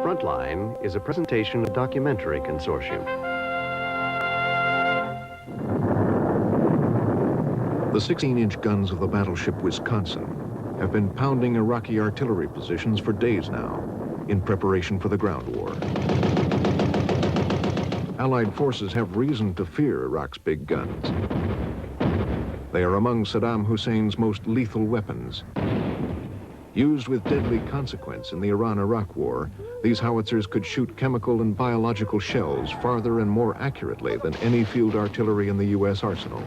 Frontline is a presentation of Documentary Consortium. The 16-inch guns of the battleship Wisconsin have been pounding Iraqi artillery positions for days now in preparation for the ground war. Allied forces have reason to fear Iraq's big guns. They are among Saddam Hussein's most lethal weapons. Used with deadly consequence in the Iran-Iraq war, these howitzers could shoot chemical and biological shells farther and more accurately than any field artillery in the U.S. arsenal.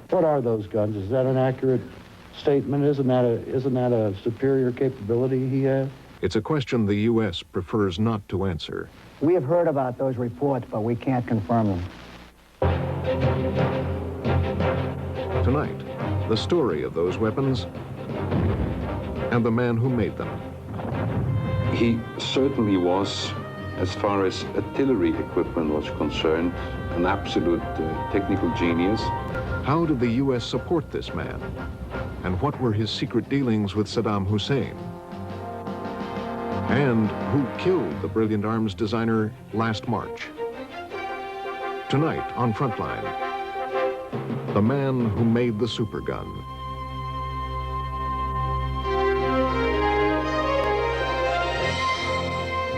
What are those guns? Is that an accurate statement? Isn't that a superior capability he has? It's a question the U.S. prefers not to answer. We have heard about those reports, but we can't confirm them. Tonight, the story of those weapons and the man who made them. He certainly was, as far as artillery equipment was concerned, an absolute technical genius. How did the U.S. support this man? And what were his secret dealings with Saddam Hussein? And who killed the brilliant arms designer last March? Tonight on Frontline, the man who made the supergun.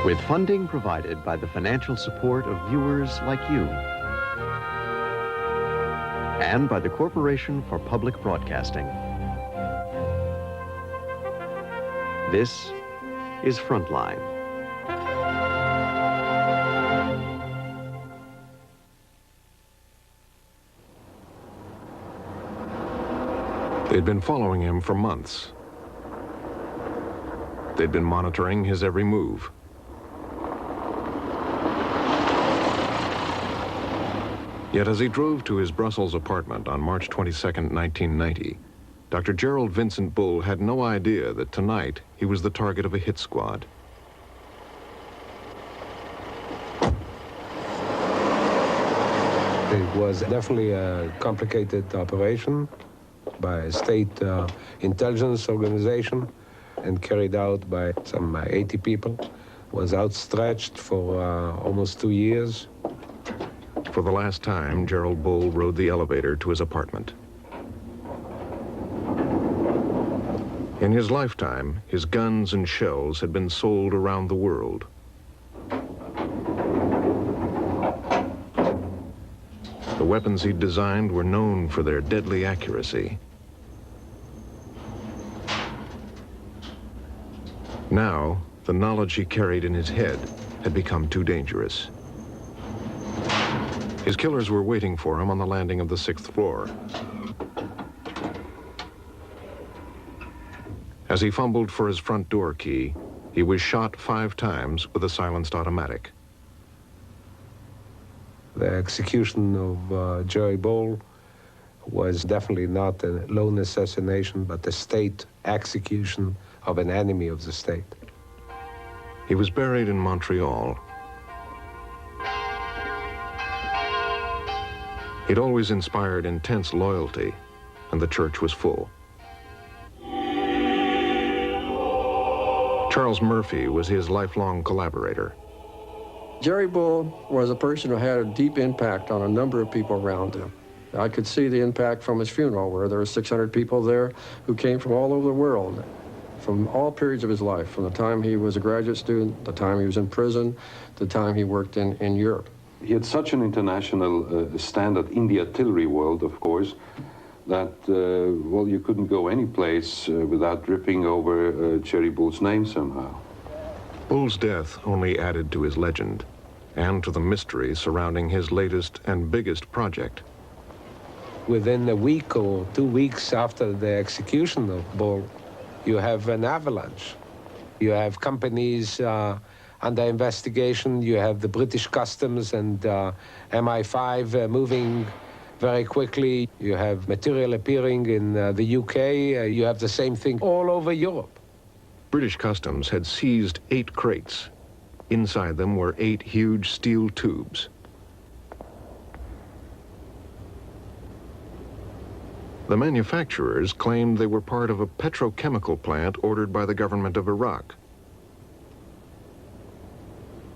With funding provided by the financial support of viewers like you and by the Corporation for Public Broadcasting. This is Frontline. They'd been following him for months. They'd been monitoring his every move. Yet as he drove to his Brussels apartment on March 22nd, 1990, Dr. Gerald Vincent Bull had no idea that tonight he was the target of a hit squad. It was definitely a complicated operation by a state intelligence organization and carried out by some 80 people. It was outstretched for almost 2 years. For the last time, Gerald Bull rode the elevator to his apartment. In his lifetime, his guns and shells had been sold around the world. The weapons he'd designed were known for their deadly accuracy. Now, the knowledge he carried in his head had become too dangerous. His killers were waiting for him on the landing of the 6th floor. As he fumbled for his front door key, he was shot 5 times with a silenced automatic. The execution of Jerry Bull was definitely not a lone assassination, but a state execution of an enemy of the state. He was buried in Montreal. He'd always inspired intense loyalty, and the church was full. Charles Murphy was his lifelong collaborator. Jerry Bull was a person who had a deep impact on a number of people around him. I could see the impact from his funeral, where there were 600 people there who came from all over the world, from all periods of his life, from the time he was a graduate student, the time he was in prison, the time he worked in Europe. He had such an international standard in the artillery world, of course, that, well, you couldn't go any place without dripping over Jerry Bull's name somehow. Bull's death only added to his legend and to the mystery surrounding his latest and biggest project. Within a week or 2 weeks after the execution of Bull, you have an avalanche. You have companies under investigation. You have the British Customs and MI5 moving very quickly. You have material appearing in the UK. You have the same thing all over Europe. British Customs had seized 8 crates. Inside them were 8 huge steel tubes. The manufacturers claimed they were part of a petrochemical plant ordered by the government of Iraq.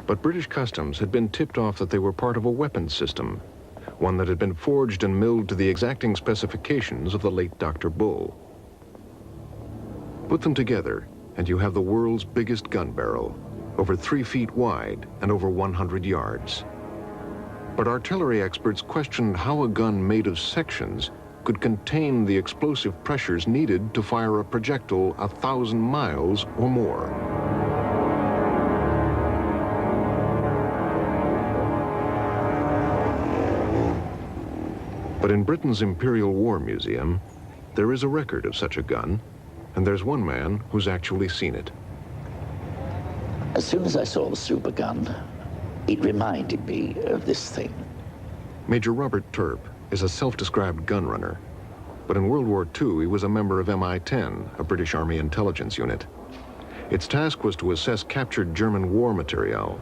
But British Customs had been tipped off that they were part of a weapons system, one that had been forged and milled to the exacting specifications of the late Dr. Bull. Put them together, and you have the world's biggest gun barrel, over 3 feet wide and over 100 yards. But artillery experts questioned how a gun made of sections could contain the explosive pressures needed to fire a projectile 1,000 miles or more. But in Britain's Imperial War Museum, there is a record of such a gun, and there's one man who's actually seen it. As soon as I saw the super gun, it reminded me of this thing. Major Robert Terp is a self-described gun runner, but in World War II he was a member of MI-10, a British Army intelligence unit. Its task was to assess captured German war material.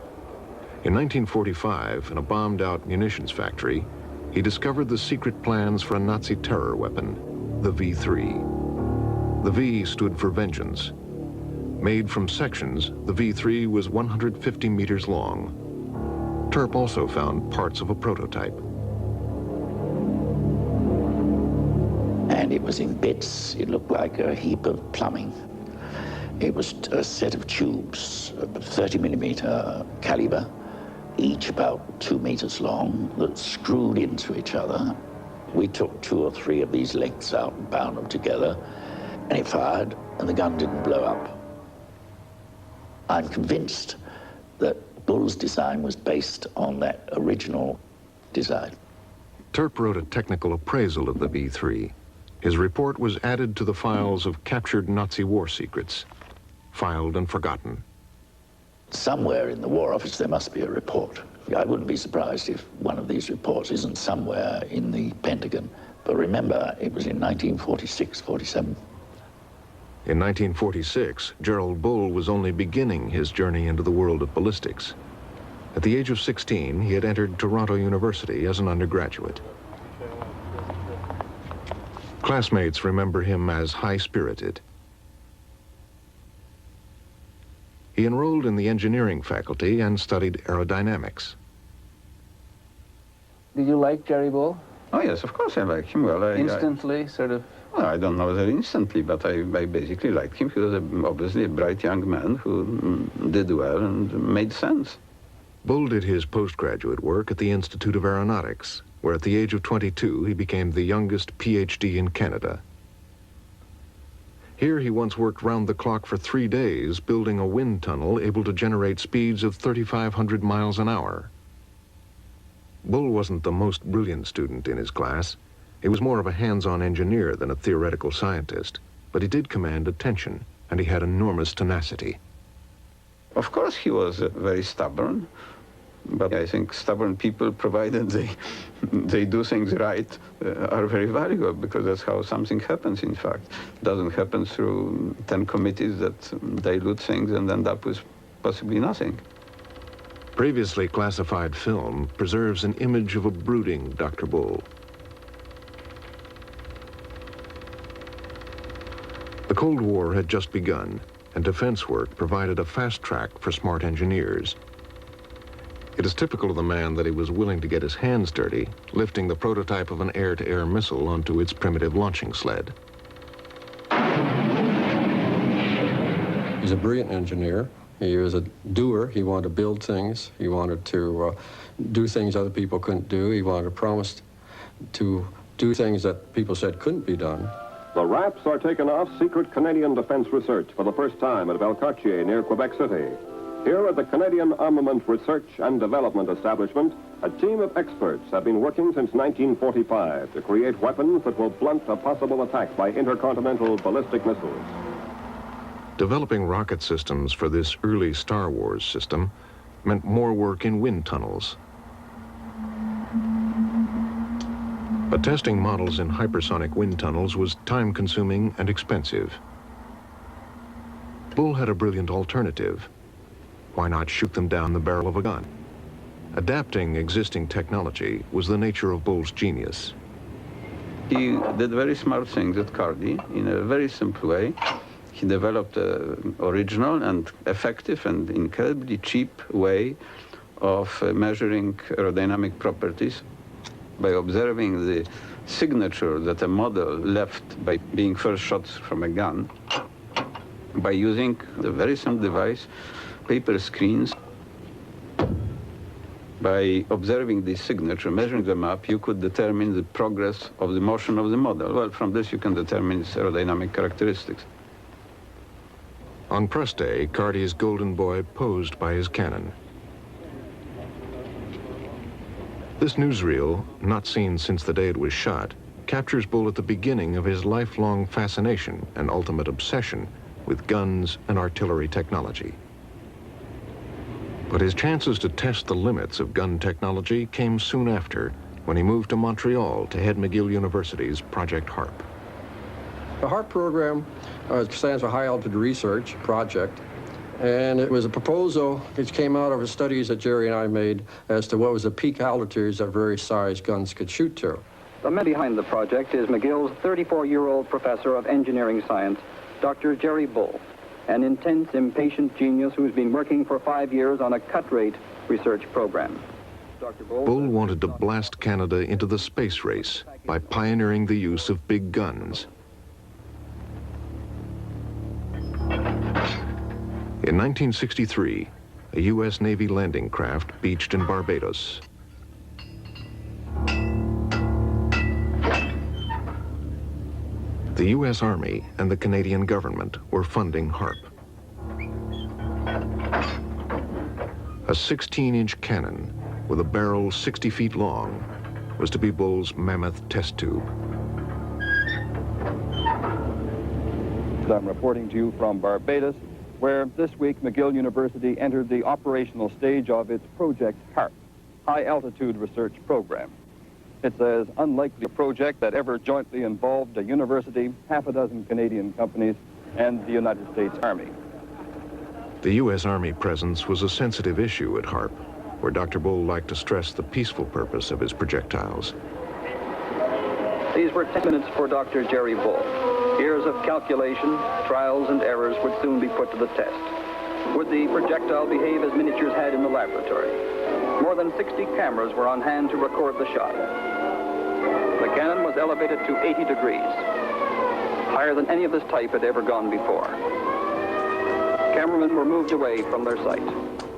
In 1945, in a bombed-out munitions factory, he discovered the secret plans for a Nazi terror weapon, the V3. The V stood for vengeance. Made from sections, the V3 was 150 meters long. Terp also found parts of a prototype. And it was in bits. It looked like a heap of plumbing. It was a set of tubes, 30 millimeter caliber, each about 2 meters long, that screwed into each other. We took 2 or 3 of these lengths out and bound them together, and it fired, and the gun didn't blow up. I'm convinced that Bull's design was based on that original design. Terp wrote a technical appraisal of the V3. His report was added to the files of captured Nazi war secrets, filed and forgotten. Somewhere in the War Office there must be a report. I wouldn't be surprised if one of these reports isn't somewhere in the Pentagon. But remember, it was in 1946, 47. In 1946, Gerald Bull was only beginning his journey into the world of ballistics. At the age of 16, he had entered Toronto University as an undergraduate. Classmates remember him as high-spirited. He enrolled in the engineering faculty and studied aerodynamics. Did you like Jerry Bull? Oh, yes, of course I liked him. Well, Instantly, sort of? Well, I don't know whether instantly, but I basically liked him. He was obviously a bright young man who did well and made sense. Bull did his postgraduate work at the Institute of Aeronautics, where at the age of 22 he became the youngest PhD in Canada. Here he once worked round the clock for 3 days building a wind tunnel able to generate speeds of 3,500 miles an hour. Bull wasn't the most brilliant student in his class. He was more of a hands-on engineer than a theoretical scientist, but he did command attention, and he had enormous tenacity. Of course he was very stubborn, but I think stubborn people, provided they do things right, are very valuable, because that's how something happens, in fact. It doesn't happen through 10 committees that dilute things and end up with possibly nothing. Previously classified film preserves an image of a brooding Dr. Bull. The Cold War had just begun, and defense work provided a fast track for smart engineers. It is typical of the man that he was willing to get his hands dirty, lifting the prototype of an air-to-air missile onto its primitive launching sled. He's a brilliant engineer. He was a doer. He wanted to build things. He wanted to do things other people couldn't do. He wanted to promise to do things that people said couldn't be done. The Raps are taking off secret Canadian defense research for the first time at Valcartier near Quebec City. Here at the Canadian Armament Research and Development Establishment, a team of experts have been working since 1945 to create weapons that will blunt a possible attack by intercontinental ballistic missiles. Developing rocket systems for this early Star Wars system meant more work in wind tunnels. But testing models in hypersonic wind tunnels was time-consuming and expensive. Bull had a brilliant alternative. Why not shoot them down the barrel of a gun? Adapting existing technology was the nature of Bull's genius. He did very smart things at Cardi in a very simple way. He developed an original and effective and incredibly cheap way of measuring aerodynamic properties by observing the signature that a model left by being first shot from a gun by using a very simple device, paper screens. By observing this signature, measuring them up, you could determine the progress of the motion of the model. Well, from this you can determine its aerodynamic characteristics. On press day, Carty's Golden Boy posed by his cannon. This newsreel, not seen since the day it was shot, captures Bull at the beginning of his lifelong fascination and ultimate obsession with guns and artillery technology. But his chances to test the limits of gun technology came soon after, when he moved to Montreal to head McGill University's Project HARP. The HARP program stands for High Altitude Research Project, and it was a proposal which came out of the studies that Jerry and I made as to what was the peak altitudes that various size guns could shoot to. The man behind the project is McGill's 34-year-old professor of engineering science, Dr. Jerry Bull, an intense, impatient genius who's been working for 5 years on a cut-rate research program. Dr. Bull wanted to blast Canada into the space race by pioneering the use of big guns. In 1963, a U.S. Navy landing craft beached in Barbados. The U.S. Army and the Canadian government were funding HARP. A 16-inch cannon with a barrel 60 feet long was to be Bull's mammoth test tube. I'm reporting to you from Barbados, where this week McGill University entered the operational stage of its Project HARP, High Altitude Research Program. It's as unlikely a project that ever jointly involved a university, half a dozen Canadian companies, and the United States Army. The U.S. Army presence was a sensitive issue at HARP, where Dr. Bull liked to stress the peaceful purpose of his projectiles. These were 10 minutes for Dr. Jerry Bull. Years of calculation, trials, and errors would soon be put to the test. Would the projectile behave as miniatures had in the laboratory? More than 60 cameras were on hand to record the shot. The cannon was elevated to 80 degrees, higher than any of this type had ever gone before. Cameramen were moved away from their sight.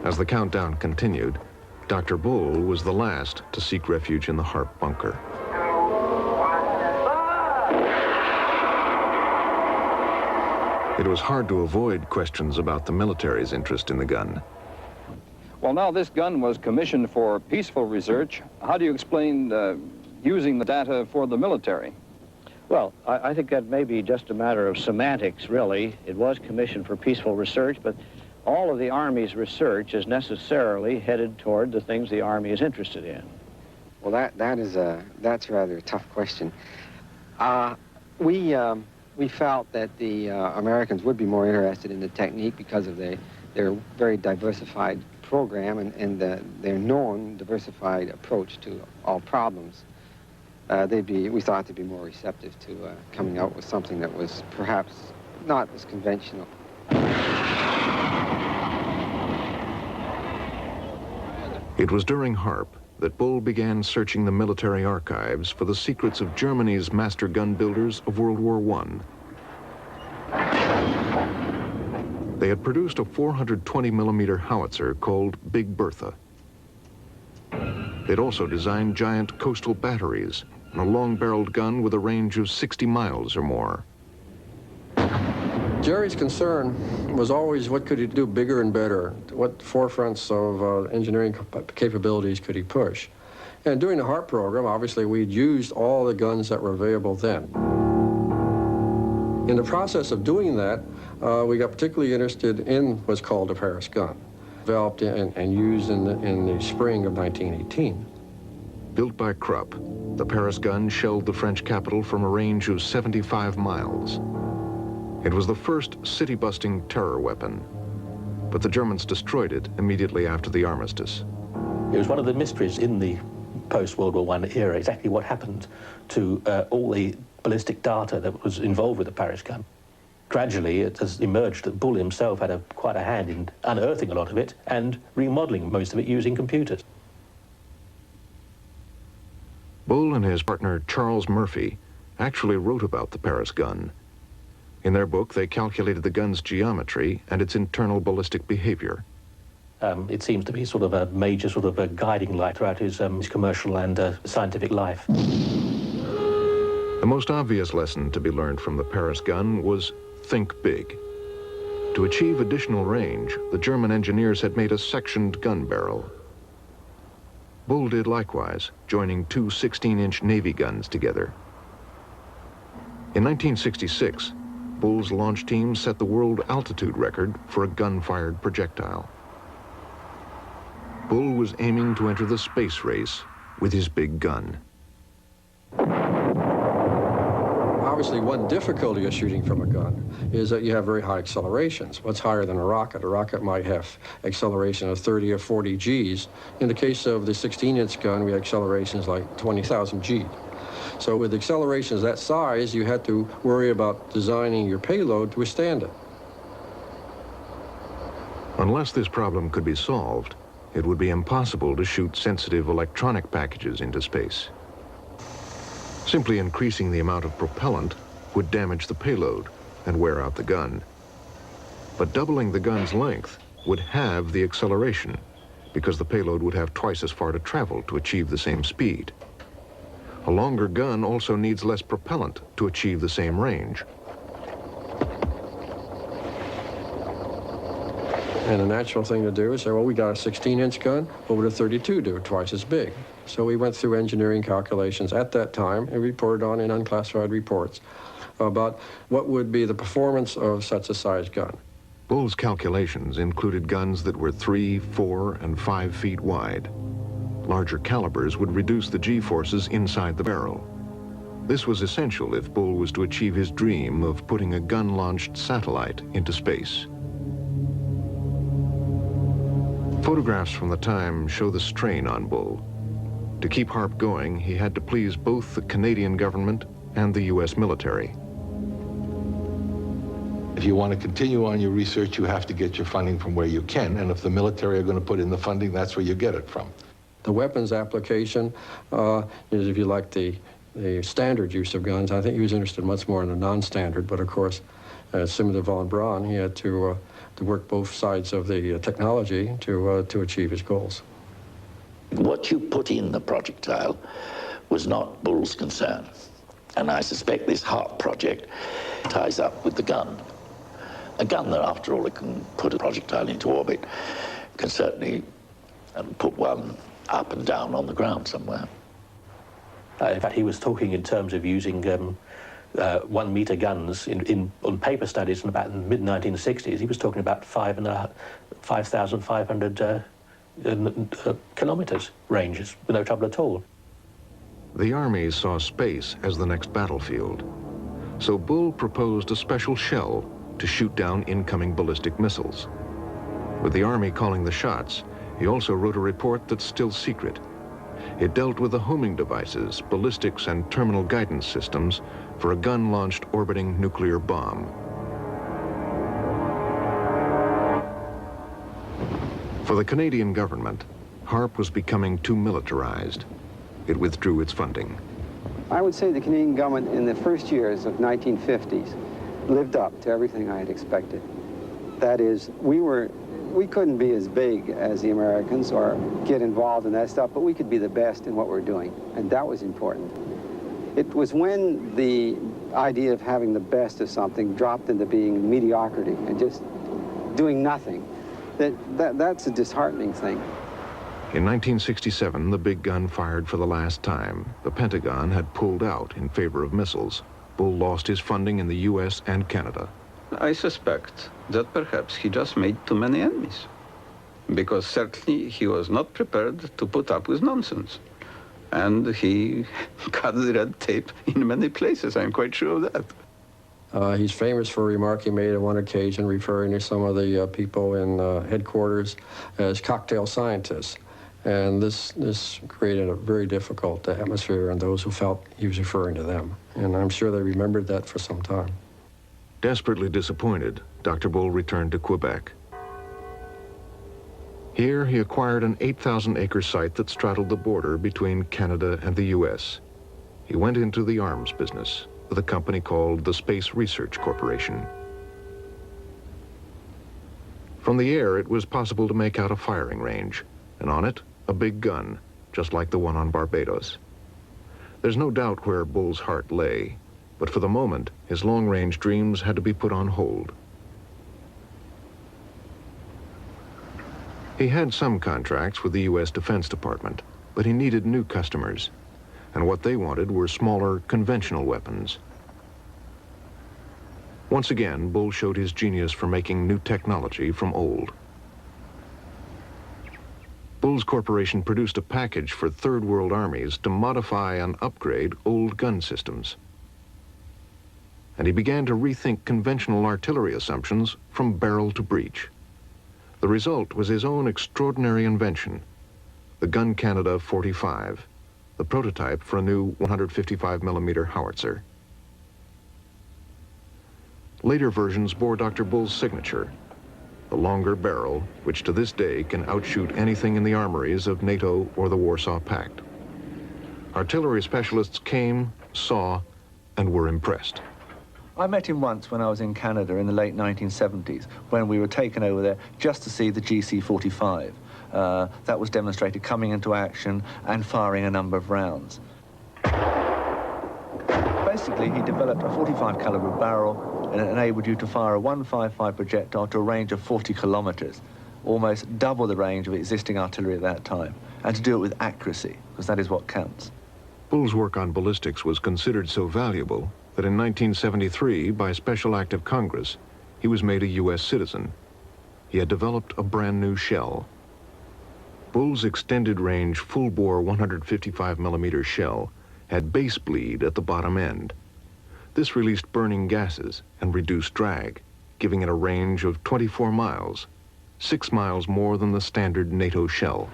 As the countdown continued, Dr. Bull was the last to seek refuge in the HARP bunker. It was hard to avoid questions about the military's interest in the gun. Well, now this gun was commissioned for peaceful research. How do you explain using the data for the military? Well, I think that may be just a matter of semantics, really. It was commissioned for peaceful research, but all of the Army's research is necessarily headed toward the things the Army is interested in. Well, that's rather a tough question. We felt that the Americans would be more interested in the technique because of their very diversified program and their known diversified approach to all problems. We thought they'd be more receptive to coming out with something that was perhaps not as conventional. It was during HARP that Bull began searching the military archives for the secrets of Germany's master gun builders of World War I. They had produced a 420-millimeter howitzer called Big Bertha. They'd also designed giant coastal batteries and a long-barreled gun with a range of 60 miles or more. Jerry's concern was always what could he do bigger and better? What forefronts of engineering capabilities could he push? And during the HARP program, obviously, we'd used all the guns that were available then. In the process of doing that, we got particularly interested in what's called the Paris gun, developed and used in the spring of 1918. Built by Krupp, the Paris gun shelled the French capital from a range of 75 miles. It was the first city-busting terror weapon, but the Germans destroyed it immediately after the armistice. It was one of the mysteries in the post-World War I era, exactly what happened to all the ballistic data that was involved with the Paris gun. gradually it has emerged that Bull himself had quite a hand in unearthing a lot of it and remodeling most of it using computers. Bull and his partner Charles Murphy actually wrote about the Paris gun. In their book, they calculated the gun's geometry and its internal ballistic behavior. It seems to be sort of a major sort of a guiding light throughout his commercial and scientific life. The most obvious lesson to be learned from the Paris gun was think big. To achieve additional range, the German engineers had made a sectioned gun barrel. Bull did likewise, joining two 16-inch Navy guns together. In 1966, Bull's launch team set the world altitude record for a gun-fired projectile. Bull was aiming to enter the space race with his big gun. Obviously, one difficulty of shooting from a gun is that you have very high accelerations. What's higher than a rocket? A rocket might have acceleration of 30 or 40 Gs. In the case of the 16-inch gun, we had accelerations like 20,000 G. So with accelerations that size, you had to worry about designing your payload to withstand it. Unless this problem could be solved, it would be impossible to shoot sensitive electronic packages into space. Simply increasing the amount of propellant would damage the payload and wear out the gun. But doubling the gun's length would halve the acceleration because the payload would have twice as far to travel to achieve the same speed. A longer gun also needs less propellant to achieve the same range. And the natural thing to do is say, well, we got a 16-inch gun, what would a 32 do? Twice as big. So we went through engineering calculations at that time and reported on in unclassified reports about what would be the performance of such a size gun. Bull's calculations included guns that were 3, 4, and 5 feet wide. Larger calibers would reduce the G-forces inside the barrel. This was essential if Bull was to achieve his dream of putting a gun-launched satellite into space. Photographs from the time show the strain on Bull. To keep HARP going, he had to please both the Canadian government and the U.S. military. If you want to continue on your research, you have to get your funding from where you can, and if the military are going to put in the funding, that's where you get it from. The weapons application is, if you like, the standard use of guns. I think he was interested much more in the non-standard, but of course, similar to von Braun, he had to work both sides of the technology to achieve his goals. What you put in the projectile was not Bull's concern. And I suspect this HARP project ties up with the gun. A gun that, after all, it can put a projectile into orbit, can certainly put one up and down on the ground somewhere. In fact, he was talking in terms of using 1 meter guns on paper studies in about the mid-1960s. He was talking about 5,500 kilometers ranges with no trouble at all. The armies saw space as the next battlefield. So Bull proposed a special shell to shoot down incoming ballistic missiles. With the Army calling the shots, he also wrote a report that's still secret. It dealt with the homing devices, ballistics, and terminal guidance systems for a gun-launched orbiting nuclear bomb. For the Canadian government, HARP was becoming too militarized. It withdrew its funding. I would say the Canadian government in the first years of 1950s lived up to everything I had expected. That is, we couldn't be as big as the Americans or get involved in that stuff, but we could be the best in what we're doing, and that was important. It was when the idea of having the best of something dropped into being mediocrity and just doing nothing. That's a disheartening thing. In 1967, the big gun fired for the last time. The Pentagon had pulled out in favor of missiles. Bull lost his funding in the U.S. and Canada. I suspect that perhaps he just made too many enemies, because certainly he was not prepared to put up with nonsense. And he cut the red tape in many places, I'm quite sure of that. He's famous for a remark he made on one occasion referring to some of the people in headquarters as cocktail scientists. And this created a very difficult atmosphere on those who felt he was referring to them. And I'm sure they remembered that for some time. Desperately disappointed, Dr. Bull returned to Quebec. Here, he acquired an 8,000-acre site that straddled the border between Canada and the U.S. He went into the arms business with a company called the Space Research Corporation. From the air, it was possible to make out a firing range, and on it, a big gun, just like the one on Barbados. There's no doubt where Bull's heart lay, but for the moment, his long-range dreams had to be put on hold. He had some contracts with the U.S. Defense Department, but he needed new customers, and what they wanted were smaller, conventional weapons. Once again, Bull showed his genius for making new technology from old. Bull's corporation produced a package for Third World armies to modify and upgrade old gun systems. And he began to rethink conventional artillery assumptions from barrel to breech. The result was his own extraordinary invention, the Gun Canada 45, the prototype for a new 155mm howitzer. Later versions bore Dr. Bull's signature, the longer barrel, which to this day can outshoot anything in the armories of NATO or the Warsaw Pact. Artillery specialists came, saw, and were impressed. I met him once when I was in Canada in the late 1970s, when we were taken over there just to see the GC-45. That was demonstrated coming into action and firing a number of rounds. Basically, he developed a 45 caliber barrel and it enabled you to fire a 155 projectile to a range of 40 kilometers, almost double the range of existing artillery at that time, and to do it with accuracy, because that is what counts. Bull's work on ballistics was considered so valuable that in 1973, by special act of Congress, he was made a U.S. citizen. He had developed a brand new shell. Bull's extended range full-bore 155mm shell had base bleed at the bottom end. This released burning gases and reduced drag, giving it a range of 24 miles, 6 miles more than the standard NATO shell.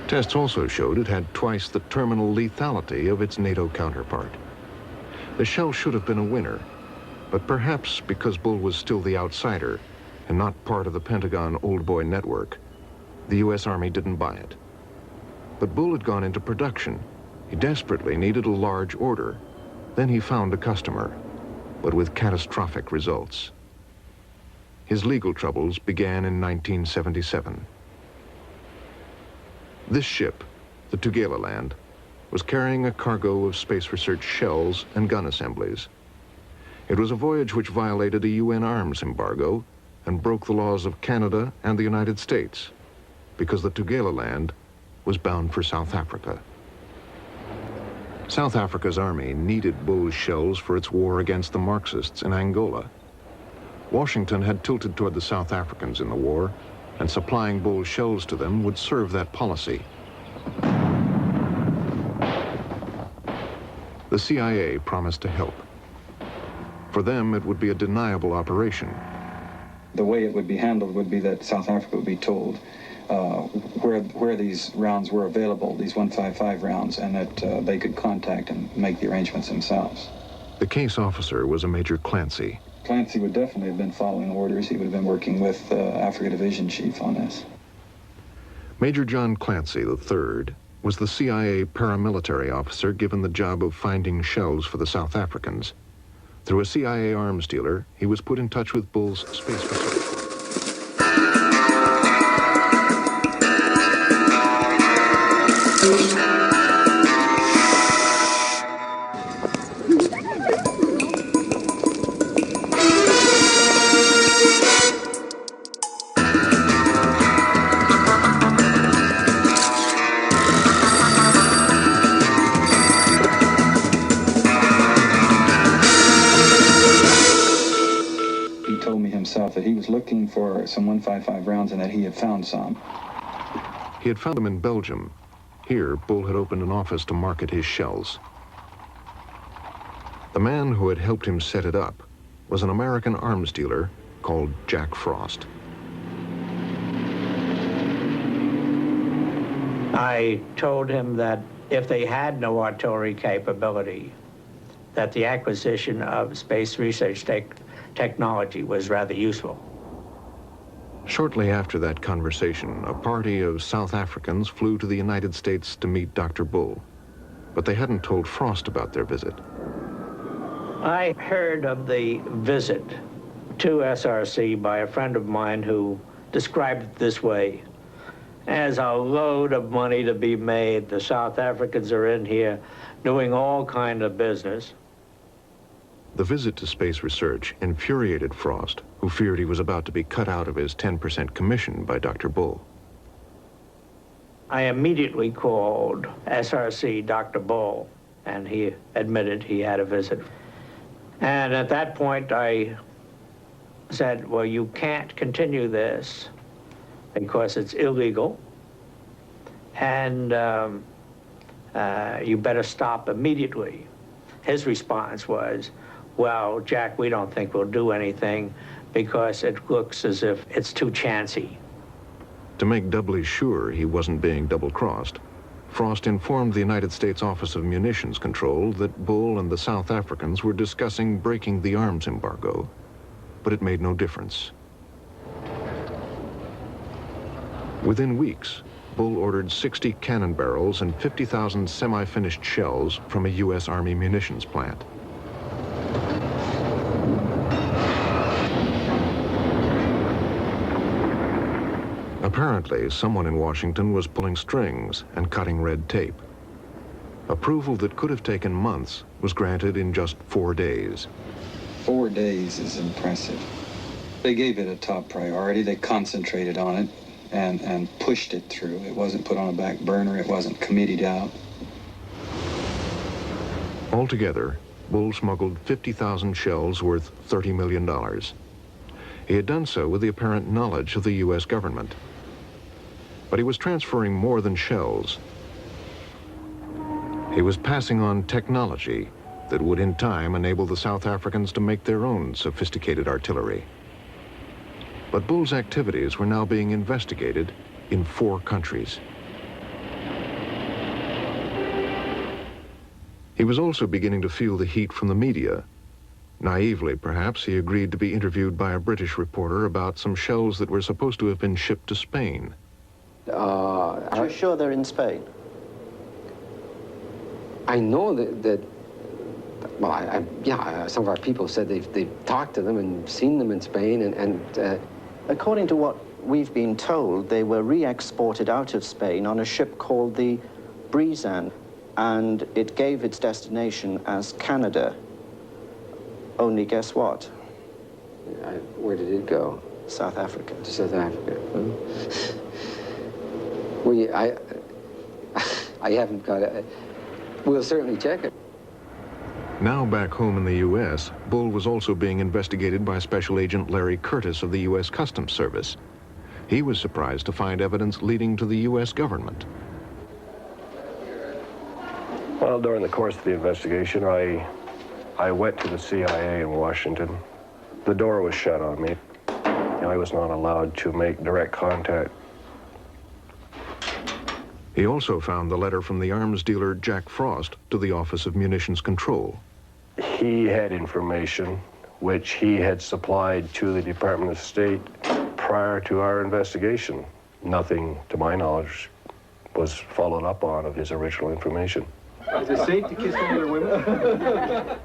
Tests also showed it had twice the terminal lethality of its NATO counterpart. The shell should have been a winner, but perhaps because Bull was still the outsider and not part of the Pentagon old boy network, the U.S. Army didn't buy it. But Bull had gone into production. He desperately needed a large order. Then he found a customer, but with catastrophic results. His legal troubles began in 1977. This ship, the Tugela-land, was carrying a cargo of space research shells and gun assemblies. It was a voyage which violated a UN arms embargo and broke the laws of Canada and the United States, because the Tugela-land was bound for South Africa. South Africa's army needed Bull's shells for its war against the Marxists in Angola. Washington had tilted toward the South Africans in the war, and supplying Bull's shells to them would serve that policy. The CIA promised to help. For them, it would be a deniable operation. The way it would be handled would be that South Africa would be told where these rounds were available, these 155 rounds, and that they could contact and make the arrangements themselves. The case officer was a Major Clancy. Clancy would definitely have been following orders. He would have been working with Africa Division Chief on this. Major John Clancy III was the CIA paramilitary officer given the job of finding shells for the South Africans. Through a CIA arms dealer, he was put in touch with Bull's space research. That he was looking for some 155 rounds and that he had found some. He had found them in Belgium. Here, Bull had opened an office to market his shells. The man who had helped him set it up was an American arms dealer called Jack Frost. I told him that if they had no artillery capability, that the acquisition of space research technology was rather useful. Shortly after that conversation, a party of South Africans flew to the United States to meet Dr. Bull, but they hadn't told Frost about their visit. I heard of the visit to SRC by a friend of mine who described it this way: as a load of money to be made. The South Africans are in here doing all kind of business. The visit to space research infuriated Frost, who feared he was about to be cut out of his 10% commission by Dr. Bull. I immediately called SRC Dr. Bull, and he admitted he had a visit. And at that point, I said, well, you can't continue this because it's illegal, and you better stop immediately. His response was, well, Jack, we don't think we'll do anything because it looks as if it's too chancy. To make doubly sure he wasn't being double-crossed, Frost informed the United States Office of Munitions Control that Bull and the South Africans were discussing breaking the arms embargo, but it made no difference. Within weeks, Bull ordered 60 cannon barrels and 50,000 semi-finished shells from a U.S. Army munitions plant. Apparently, someone in Washington was pulling strings and cutting red tape. Approval that could have taken months was granted in just 4 days. 4 days is impressive. They gave it a top priority. They concentrated on it and pushed it through. It wasn't put on a back burner. It wasn't committed out. Altogether, Bull smuggled 50,000 shells worth $30 million. He had done so with the apparent knowledge of the U.S. government. But he was transferring more than shells. He was passing on technology that would in time enable the South Africans to make their own sophisticated artillery. But Bull's activities were now being investigated in 4 countries. He was also beginning to feel the heat from the media. Naively, perhaps, he agreed to be interviewed by a British reporter about some shells that were supposed to have been shipped to Spain. Are you sure they're in Spain? I know that well, yeah, some of our people said they've talked to them and seen them in Spain, and according to what we've been told, they were re-exported out of Spain on a ship called the Breezan, and it gave its destination as Canada. Only guess what? Where did it go? South Africa. To South Africa. Well, I haven't got it. We'll certainly check it. Now back home in the U.S., Bull was also being investigated by Special Agent Larry Curtis of the U.S. Customs Service. He was surprised to find evidence leading to the U.S. government. Well, during the course of the investigation, I went to the CIA in Washington. The door was shut on me. I was not allowed to make direct contact. He also found the letter from the arms dealer Jack Frost to the Office of Munitions Control. He had information which he had supplied to the Department of State prior to our investigation. Nothing, to my knowledge, was followed up on of his original information. Is it safe to kiss older women?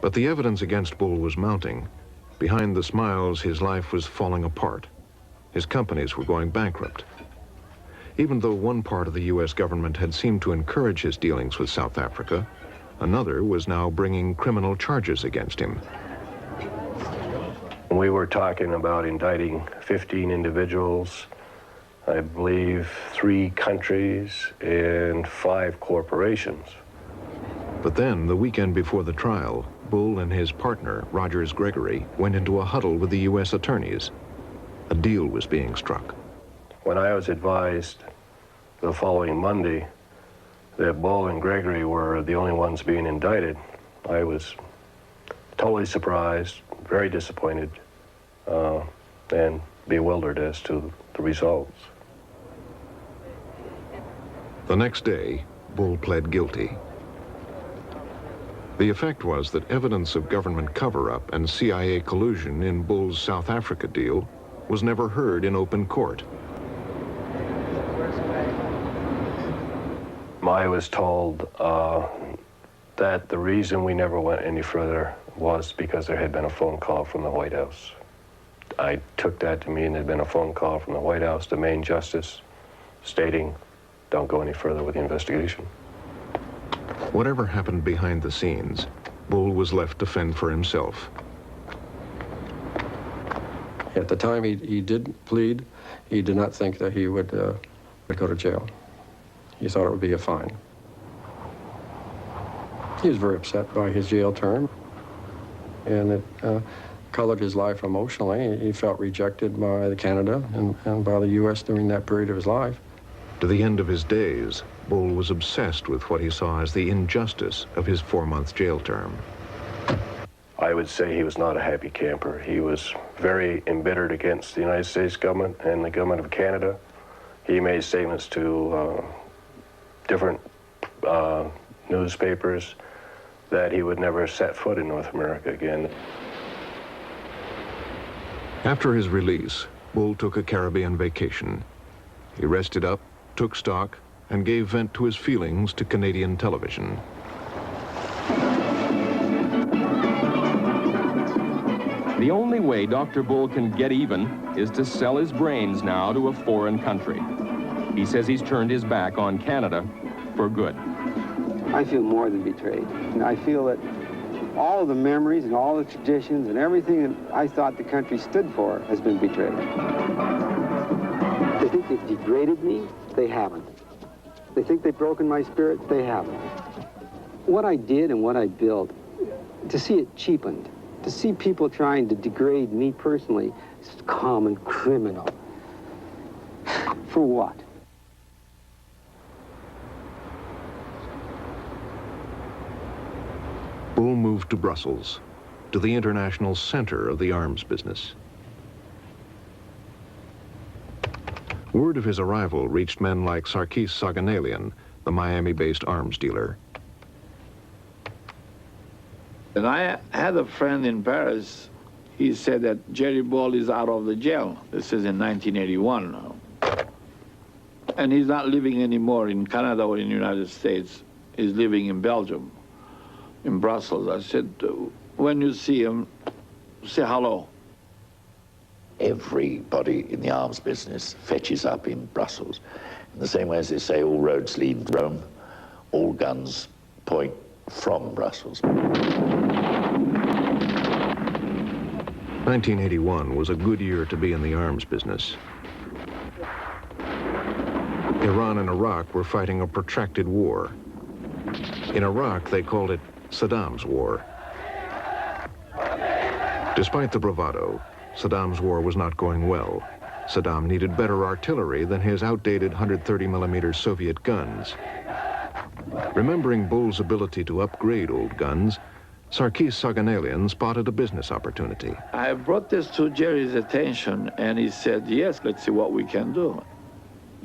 But the evidence against Bull was mounting. Behind the smiles, his life was falling apart. His companies were going bankrupt. Even though one part of the U.S. government had seemed to encourage his dealings with South Africa, another was now bringing criminal charges against him. We were talking about indicting 15 individuals, I believe 3 countries, and 5 corporations. But then, the weekend before the trial, Bull and his partner, Rogers Gregory, went into a huddle with the U.S. attorneys. A deal was being struck. When I was advised the following Monday that Bull and Gregory were the only ones being indicted, I was totally surprised, very disappointed, and bewildered as to the results. The next day, Bull pled guilty. The effect was that evidence of government cover-up and CIA collusion in Bull's South Africa deal was never heard in open court. I was told that the reason we never went any further was because there had been a phone call from the White House. I took that to mean there had been a phone call from the White House, the main justice, stating, don't go any further with the investigation. Whatever happened behind the scenes, Bull was left to fend for himself. At the time he did plead, he did not think that he would go to jail. He thought it would be a fine. He was very upset by his jail term, and it colored his life emotionally. He felt rejected by Canada and by the U.S. during that period of his life. To the end of his days, Bull was obsessed with what he saw as the injustice of his 4-month jail term. I would say he was not a happy camper. He was very embittered against the United States government and the government of Canada. He made statements to different newspapers that he would never set foot in North America again. After his release, Bull took a Caribbean vacation. He rested up, took stock, and gave vent to his feelings to Canadian television. The only way Dr. Bull can get even is to sell his brains now to a foreign country. He says he's turned his back on Canada for good. I feel more than betrayed. And I feel that all of the memories and all the traditions and everything that I thought the country stood for has been betrayed. They think they've degraded me. They haven't. They think they've broken my spirit. They haven't. What I did and what I built, to see it cheapened, to see people trying to degrade me personally, is common criminal. For what? Bull moved to Brussels, to the international center of the arms business. Word of his arrival reached men like Sarkis Saganalian, the Miami-based arms dealer. And I had a friend in Paris. He said that Jerry Bull is out of the jail. This is in 1981. And he's not living anymore in Canada or in the United States. He's living in Belgium, in Brussels. I said, when you see him, say hello. Everybody in the arms business fetches up in Brussels. In the same way as they say all roads lead to Rome, all guns point from Brussels. 1981 was a good year to be in the arms business. Iran and Iraq were fighting a protracted war. In Iraq, they called it Saddam's War. Despite the bravado, Saddam's war was not going well. Saddam needed better artillery than his outdated 130mm Soviet guns. Remembering Bull's ability to upgrade old guns, Sarkis Saganalian spotted a business opportunity. I brought this to Jerry's attention, and he said, yes, let's see what we can do.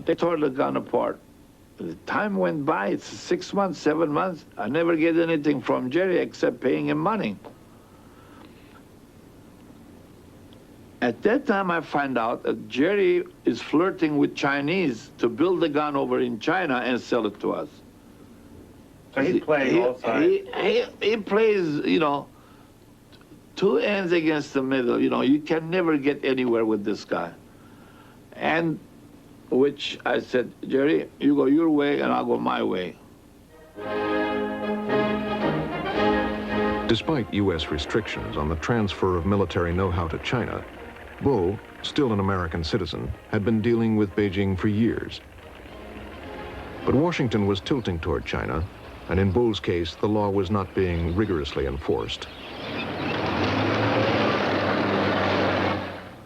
They tore the gun apart. The time went by, it's 6 months, 7 months. I never get anything from Jerry except paying him money. At that time, I find out that Jerry is flirting with Chinese to build the gun over in China and sell it to us. So he's playing all sides. He plays, you know, two ends against the middle. You know, you can never get anywhere with this guy. And which I said, Jerry, you go your way and I'll go my way. Despite U.S. restrictions on the transfer of military know-how to China, Bull, still an American citizen, had been dealing with Beijing for years. But Washington was tilting toward China, and in Bull's case, the law was not being rigorously enforced.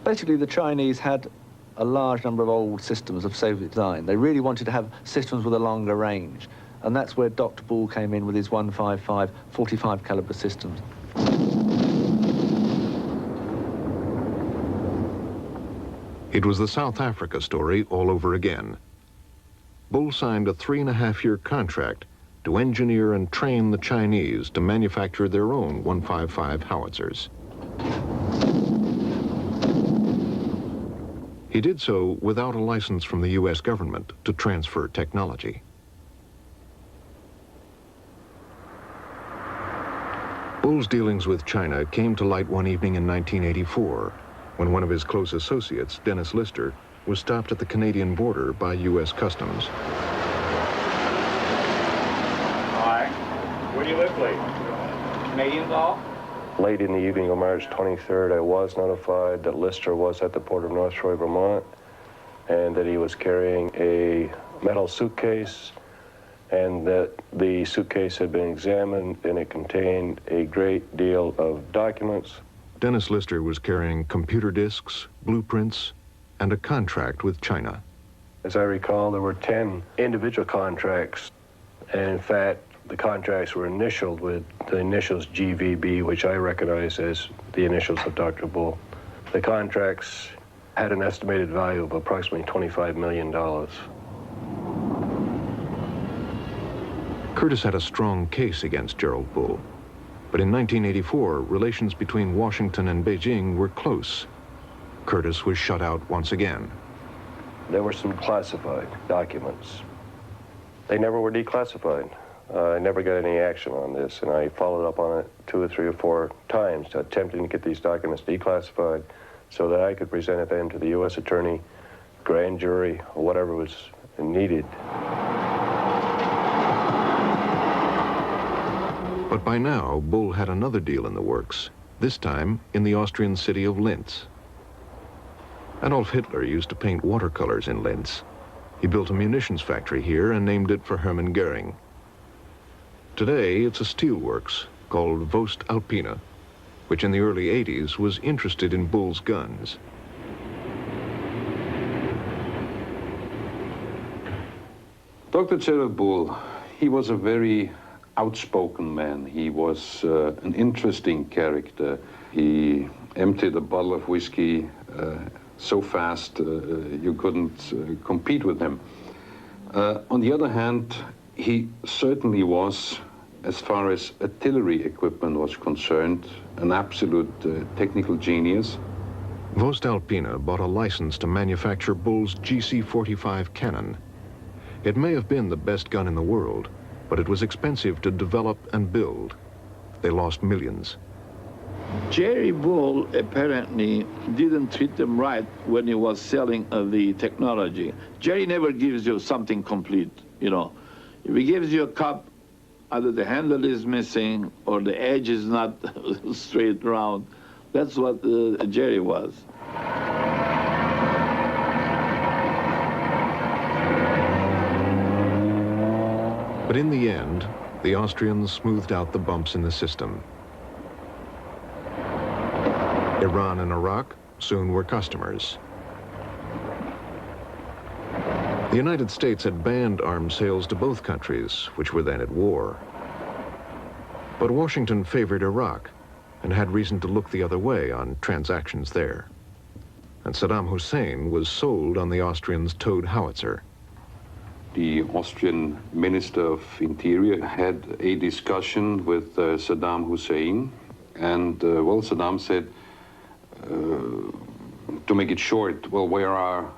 Basically, the Chinese had a large number of old systems of Soviet design. They really wanted to have systems with a longer range, and that's where Dr. Bull came in with his 155 45 caliber systems. It was the South Africa story all over again. Bull signed a 3.5-year contract to engineer and train the Chinese to manufacture their own 155 howitzers. He did so without a license from the U.S. government to transfer technology. Bull's dealings with China came to light one evening in 1984 when one of his close associates, Dennis Lister, was stopped at the Canadian border by U.S. Customs. Hi. Where do you live, please? Canadian Golf? Late in the evening of March 23rd, I was notified that Lister was at the port of North Troy, Vermont, and that he was carrying a metal suitcase, and that the suitcase had been examined and it contained a great deal of documents. Dennis Lister was carrying computer disks, blueprints, and a contract with China. As I recall, there were 10 individual contracts, and in fact, the contracts were initialed with the initials GVB, which I recognize as the initials of Dr. Bull. The contracts had an estimated value of approximately $25 million. Curtis had a strong case against Gerald Bull, but in 1984, relations between Washington and Beijing were close. Curtis was shut out once again. There were some classified documents. They never were declassified. I never got any action on this, and I followed up on it 2 or 3 or 4 times, attempting to get these documents declassified so that I could present it then to the U.S. attorney, grand jury, or whatever was needed. But by now, Bull had another deal in the works, this time in the Austrian city of Linz. Adolf Hitler used to paint watercolors in Linz. He built a munitions factory here and named it for Hermann Goering. Today, it's a steelworks called Voest-Alpina, which in the early 80s was interested in Bull's guns. Dr. Gerald Bull, he was a very outspoken man. He was an interesting character. He emptied a bottle of whiskey so fast you couldn't compete with him. On the other hand, he certainly was, as far as artillery equipment was concerned, an absolute technical genius. Voest-Alpina bought a license to manufacture Bull's GC-45 cannon. It may have been the best gun in the world, but it was expensive to develop and build. They lost millions. Jerry Bull apparently didn't treat them right when he was selling the technology. Jerry never gives you something complete, you know. If he gives you a cup, either the handle is missing or the edge is not straight round. That's what Jerry was. But in the end, the Austrians smoothed out the bumps in the system. Iran and Iraq soon were customers. The United States had banned arms sales to both countries, which were then at war. But Washington favored Iraq and had reason to look the other way on transactions there. And Saddam Hussein was sold on the Austrians' towed howitzer. The Austrian Minister of Interior had a discussion with Saddam Hussein, and well, Saddam said, to make it short, well, where are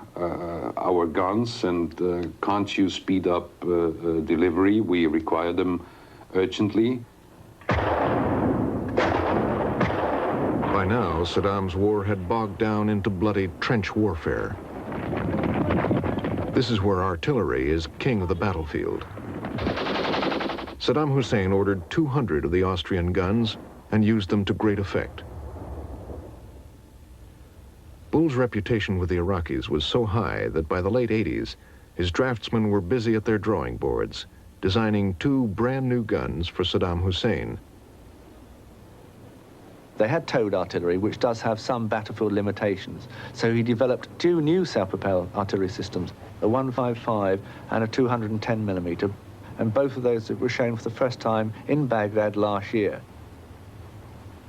our guns, and can't you speed up delivery? We require them urgently. By now, Saddam's war had bogged down into bloody trench warfare. This is where artillery is king of the battlefield. Saddam Hussein ordered 200 of the Austrian guns and used them to great effect. Bull's reputation with the Iraqis was so high that by the late 80s, his draftsmen were busy at their drawing boards, designing 2 brand new guns for Saddam Hussein. They had towed artillery, which does have some battlefield limitations. So he developed 2 new self-propelled artillery systems, a 155 and a 210 millimeter, and both of those were shown for the first time in Baghdad last year.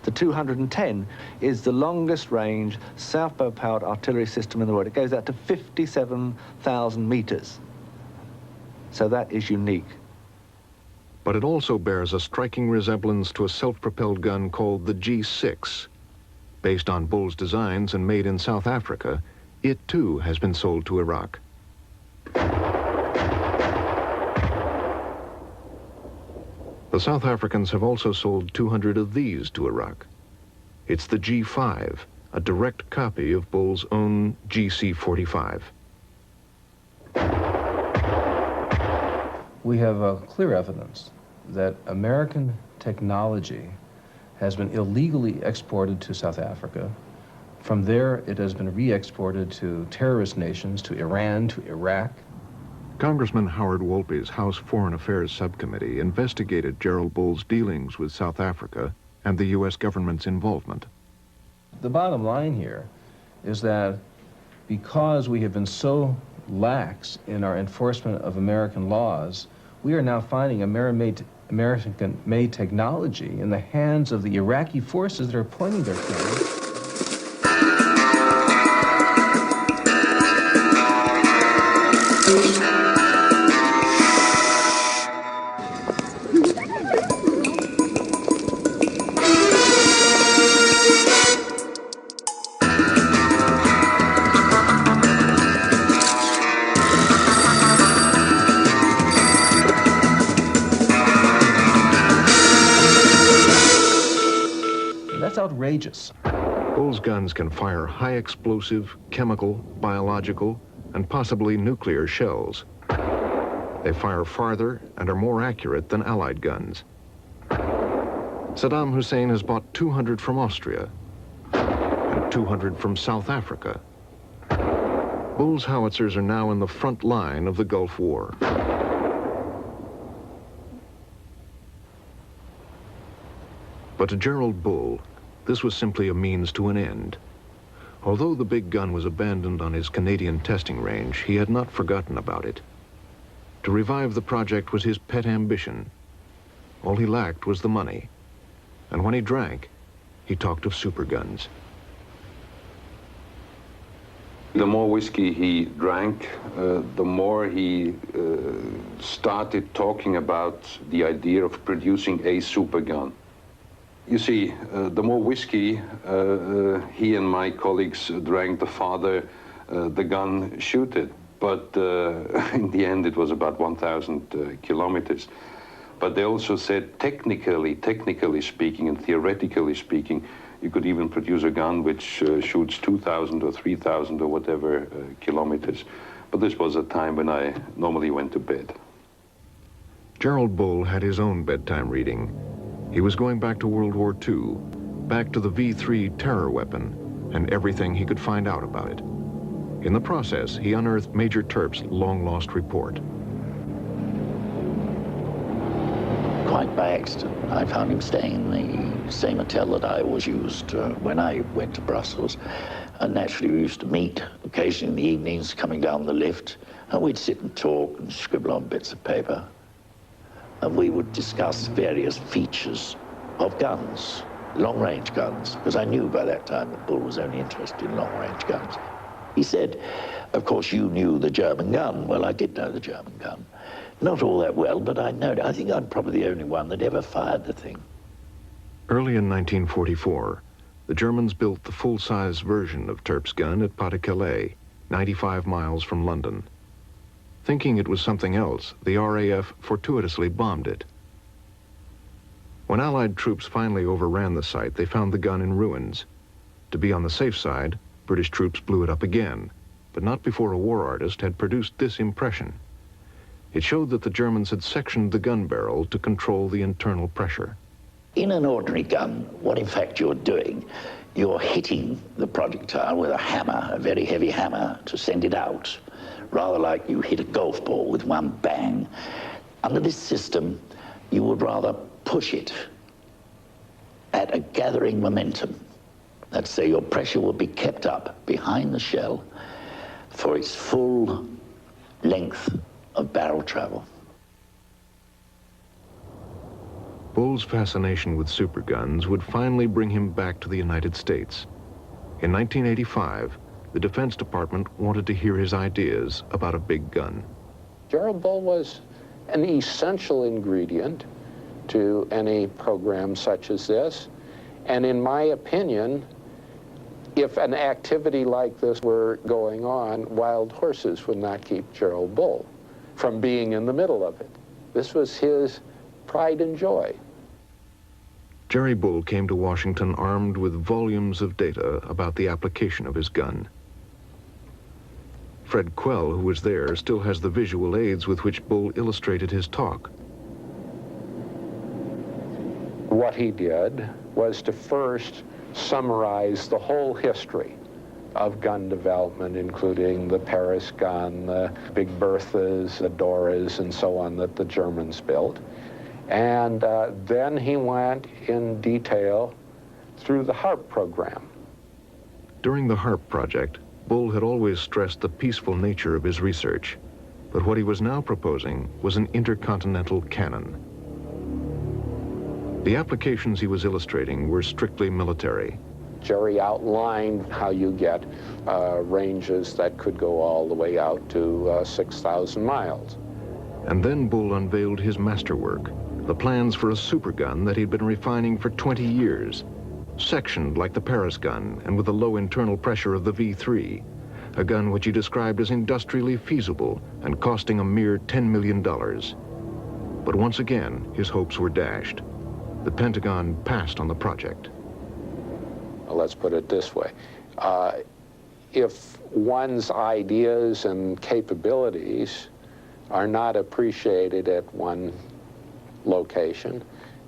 The 210 is the longest range self-propelled artillery system in the world. It goes out to 57,000 meters. So that is unique. But it also bears a striking resemblance to a self-propelled gun called the G6. Based on Bull's designs and made in South Africa, it too has been sold to Iraq. The South Africans have also sold 200 of these to Iraq. It's the G5, a direct copy of Bull's own GC-45. We have clear evidence that American technology has been illegally exported to South Africa. From there, it has been re-exported to terrorist nations, to Iran, to Iraq. Congressman Howard Wolpe's House Foreign Affairs Subcommittee investigated Gerald Bull's dealings with South Africa and the U.S. government's involvement. The bottom line here is that because we have been so lax in our enforcement of American laws, we are now finding American-made technology in the hands of the Iraqi forces that are pointing their fingers. That's outrageous. Bull's guns can fire high explosive, chemical, biological, and possibly nuclear shells. They fire farther and are more accurate than Allied guns. Saddam Hussein has bought 200 from Austria and 200 from South Africa. Bull's howitzers are now in the front line of the Gulf War. But to Gerald Bull, this was simply a means to an end. Although the big gun was abandoned on his Canadian testing range, he had not forgotten about it. To revive the project was his pet ambition. All he lacked was the money. And when he drank, he talked of superguns. The more whiskey he drank, the more he started talking about the idea of producing a supergun. You see, the more whiskey he and my colleagues drank, the farther the gun shooted. But in the end, it was about 1,000 kilometers. But they also said technically speaking and theoretically speaking, you could even produce a gun which shoots 2,000 or 3,000 or whatever kilometers. But this was a time when I normally went to bed. Gerald Bull had his own bedtime reading. He was going back to World War II, back to the V3 terror weapon, and everything he could find out about it. In the process, he unearthed Major Terp's long-lost report. Quite by accident, I found him staying in the same hotel that I always used when I went to Brussels. And naturally, we used to meet occasionally in the evenings, coming down the lift, and we'd sit and talk and scribble on bits of paper. And we would discuss various features of guns, long-range guns, because I knew by that time that Bull was only interested in long-range guns. He said, of course, you knew the German gun. Well, I did know the German gun. Not all that well, but I know it. I think I'm probably the only one that ever fired the thing. Early in 1944, the Germans built the full-size version of Terp's gun at Pas-de-Calais, 95 miles from London. Thinking it was something else, the RAF fortuitously bombed it. When Allied troops finally overran the site, they found the gun in ruins. To be on the safe side, British troops blew it up again, but not before a war artist had produced this impression. It showed that the Germans had sectioned the gun barrel to control the internal pressure. In an ordinary gun, what in fact you're doing, you're hitting the projectile with a hammer, a very heavy hammer, to send it out. Rather like you hit a golf ball with one bang. Under this system, you would rather push it at a gathering momentum. Let's say your pressure will be kept up behind the shell for its full length of barrel travel. Bull's fascination with superguns would finally bring him back to the United States. In 1985, the Defense Department wanted to hear his ideas about a big gun. Gerald Bull was an essential ingredient to any program such as this. And in my opinion, if an activity like this were going on, wild horses would not keep Gerald Bull from being in the middle of it. This was his pride and joy. Jerry Bull came to Washington armed with volumes of data about the application of his gun. Fred Quell, who was there, still has the visual aids with which Bull illustrated his talk. What he did was to first summarize the whole history of gun development, including the Paris gun, the Big Berthas, the Doras, and so on that the Germans built. And then he went in detail through the HARP program. During the HARP project, Bull had always stressed the peaceful nature of his research, but what he was now proposing was an intercontinental cannon. The applications he was illustrating were strictly military. Jerry outlined how you get ranges that could go all the way out to 6,000 miles. And then Bull unveiled his masterwork, the plans for a supergun that he'd been refining for 20 years, sectioned like the Paris gun and with the low internal pressure of the V3, a gun which he described as industrially feasible and costing a mere $10 million. But once again, his hopes were dashed. The Pentagon passed on the project. Let's put it this way. If one's ideas and capabilities are not appreciated at one location,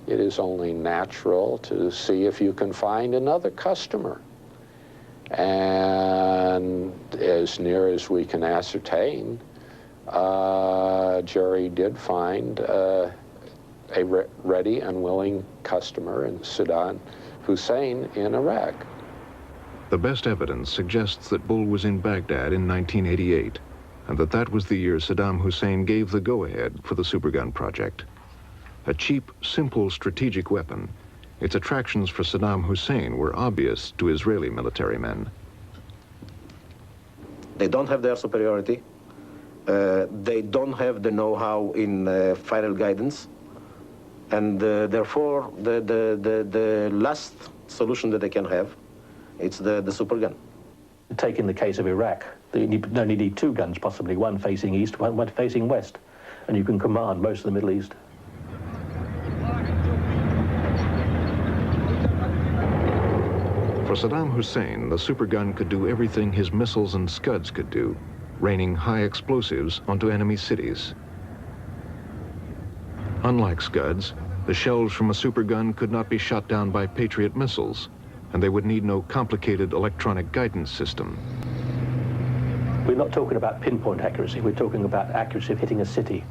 it is only natural to see if you can find another customer. And as near as we can ascertain, Jerry did find a ready and willing customer in Saddam Hussein in Iraq. The best evidence suggests that Bull was in Baghdad in 1988, and that was the year Saddam Hussein gave the go-ahead for the Supergun project. A cheap, simple strategic weapon, its attractions for Saddam Hussein were obvious to Israeli military men. They don't have their superiority. They don't have the know-how in final guidance. And therefore, the last solution that they can have, it's the supergun. Taking the case of Iraq, you only need two guns, possibly one facing east, one facing west, and you can command most of the Middle East. For Saddam Hussein, the supergun could do everything his missiles and Scuds could do, raining high explosives onto enemy cities. Unlike Scuds, the shells from a supergun could not be shot down by Patriot missiles, and they would need no complicated electronic guidance system. We're not talking about pinpoint accuracy, we're talking about accuracy of hitting a city.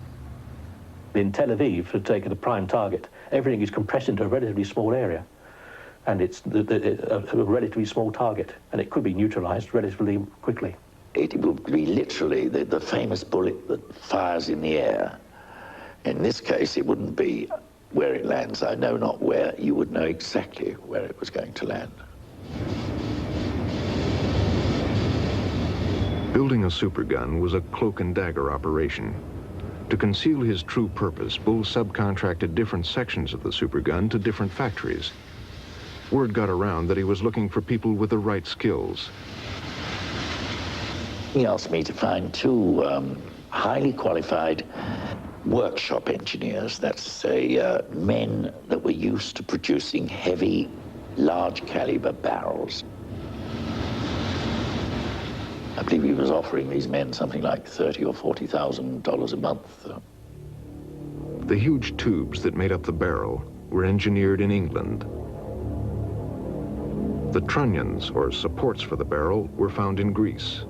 In Tel Aviv, to take a prime target, everything is compressed into a relatively small area. And it's a relatively small target, and it could be neutralized relatively quickly. It would be literally the famous bullet that fires in the air. In this case, it wouldn't be where it lands. I know not where. You would know exactly where it was going to land. Building a supergun was a cloak and dagger operation. To conceal his true purpose, Bull subcontracted different sections of the supergun to different factories. Word got around that he was looking for people with the right skills. He asked me to find two highly qualified workshop engineers, that's to say men that were used to producing heavy, large caliber barrels. I believe he was offering these men something like $30,000 or $40,000 a month. The huge tubes that made up the barrel were engineered in England. The trunnions, or supports for the barrel, were found in Greece.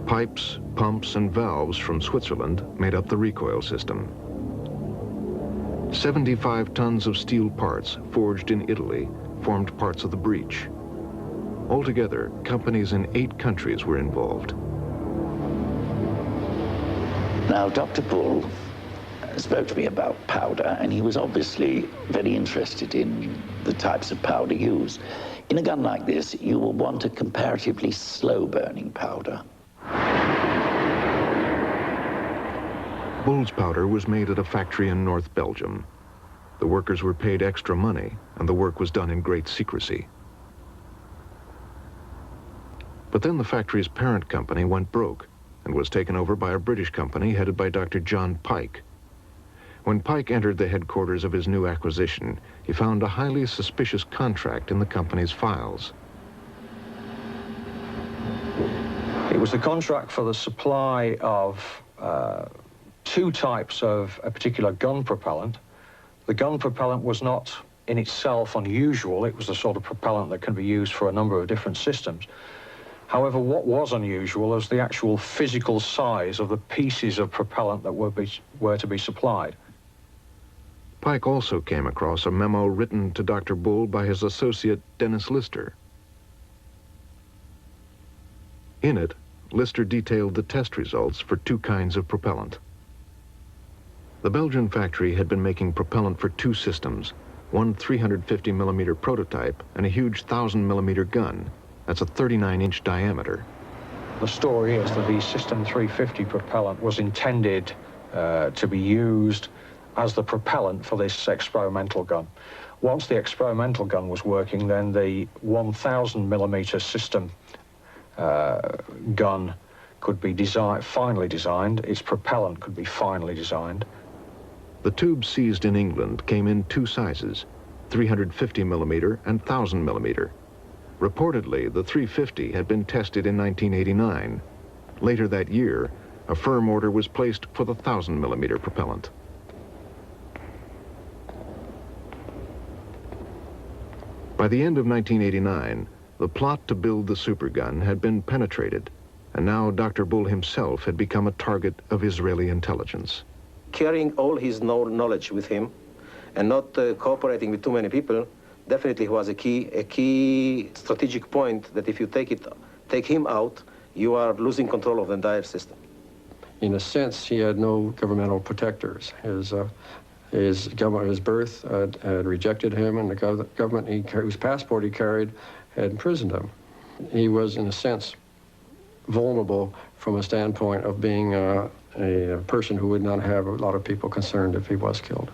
Pipes, pumps, and valves from Switzerland made up the recoil system. 75 tons of steel parts forged in Italy formed parts of the breech. Altogether, companies in 8 countries were involved. Now, Dr. Bull spoke to me about powder, and he was obviously very interested in the types of powder used. In a gun like this, you will want a comparatively slow-burning powder. Bull's powder was made at a factory in North Belgium. The workers were paid extra money, and the work was done in great secrecy. But then the factory's parent company went broke and was taken over by a British company headed by Dr. John Pike. When Pike entered the headquarters of his new acquisition, he found a highly suspicious contract in the company's files. It was the contract for the supply of two types of a particular gun propellant. The gun propellant was not in itself unusual. It was the sort of propellant that can be used for a number of different systems. However, what was unusual was the actual physical size of the pieces of propellant that were to be supplied. Pike also came across a memo written to Dr. Bull by his associate Dennis Lister. In it, Lister detailed the test results for two kinds of propellant. The Belgian factory had been making propellant for two systems, one 350-millimeter prototype and a huge 1,000-millimeter gun. That's a 39-inch diameter. The story is that the System 350 propellant was intended to be used as the propellant for this experimental gun. Once the experimental gun was working, then the 1,000-millimeter system gun could be finally designed. Its propellant could be finally designed. The tubes seized in England came in two sizes, 350-millimeter and 1,000-millimeter. Reportedly, the 350 had been tested in 1989. Later that year, a firm order was placed for the 1,000-millimeter propellant. By the end of 1989, the plot to build the supergun had been penetrated, and now Dr. Bull himself had become a target of Israeli intelligence. Carrying all his knowledge with him and not cooperating with too many people definitely was a key strategic point that if you take him out, you are losing control of the entire system. In a sense, he had no governmental protectors. His government, his birth had rejected him, and the government whose passport he carried had imprisoned him. He was, in a sense, vulnerable from a standpoint of being a person who would not have a lot of people concerned if he was killed.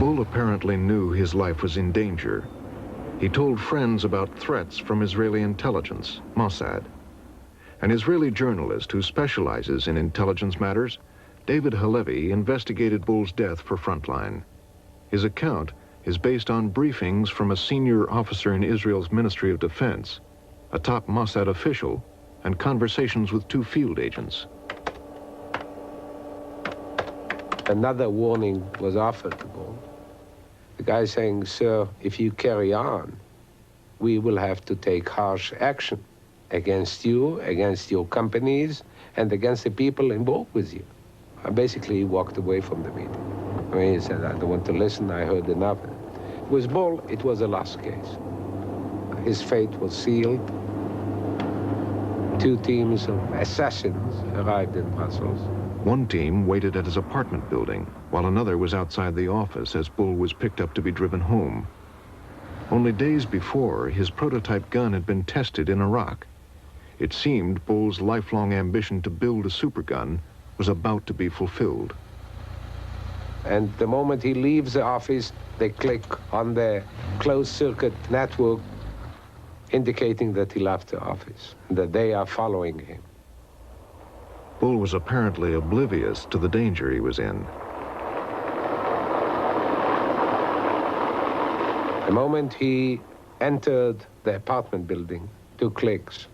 Bull apparently knew his life was in danger. He told friends about threats from Israeli intelligence, Mossad. An Israeli journalist who specializes in intelligence matters, David Halevi, investigated Bull's death for Frontline. His account is based on briefings from a senior officer in Israel's Ministry of Defense, a top Mossad official, and conversations with two field agents. Another warning was offered to Bull. The guy saying, "Sir, if you carry on, we will have to take harsh action against you, against your companies, and against the people involved with you." And basically, he walked away from the meeting. I mean, he said, "I don't want to listen, I heard enough." With Bull, it was a lost case. His fate was sealed. Two teams of assassins arrived in Brussels. One team waited at his apartment building, while another was outside the office as Bull was picked up to be driven home. Only days before, his prototype gun had been tested in Iraq. It seemed Bull's lifelong ambition to build a supergun was about to be fulfilled. And the moment he leaves the office, they click on the closed-circuit network indicating that he left the office, that they are following him. Bull was apparently oblivious to the danger he was in. The moment he entered the apartment building, 2 clicks.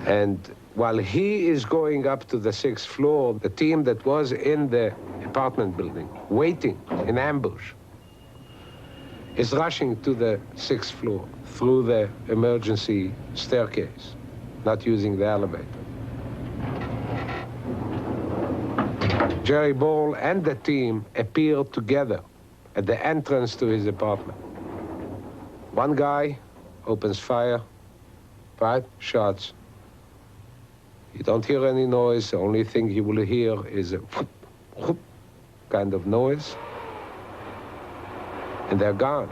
And while he is going up to the 6th floor, the team that was in the apartment building, waiting in ambush, is rushing to the 6th floor through the emergency staircase, not using the elevator. Jerry Bull and the team appear together at the entrance to his apartment. One guy opens fire, 5 shots. You don't hear any noise. The only thing you will hear is a whoop, whoop kind of noise. And they're gone.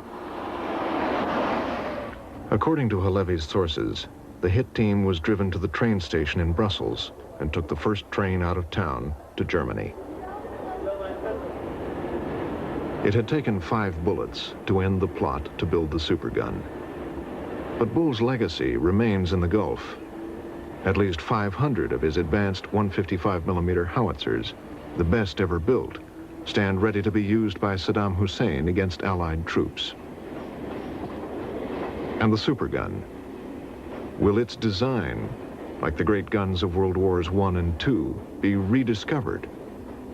According to Halevi's sources, the hit team was driven to the train station in Brussels and took the first train out of town to Germany. It had taken 5 bullets to end the plot to build the supergun. But Bull's legacy remains in the Gulf. At least 500 of his advanced 155mm howitzers, the best ever built, stand ready to be used by Saddam Hussein against Allied troops. And the supergun, will its design, like the great guns of World Wars I and II, be rediscovered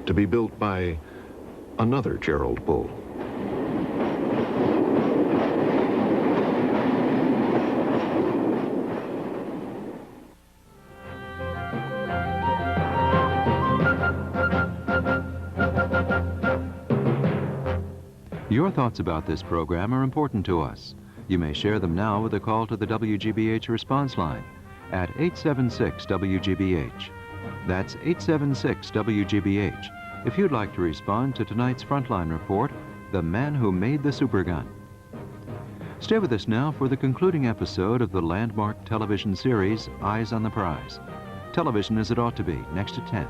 to be built by another Gerald Bull? Your thoughts about this program are important to us. You may share them now with a call to the WGBH response line at 876-WGBH. That's 876-WGBH if you'd like to respond to tonight's Frontline report, The Man Who Made the Supergun. Stay with us now for the concluding episode of the landmark television series, Eyes on the Prize. Television as it ought to be, next at 10.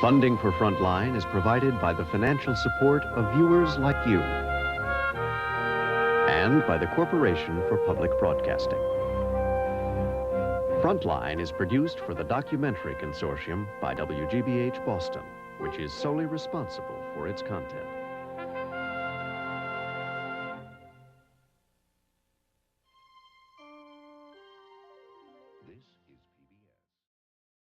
Funding for Frontline is provided by the financial support of viewers like you and by the Corporation for Public Broadcasting. Frontline is produced for the Documentary Consortium by WGBH Boston, which is solely responsible for its content. This is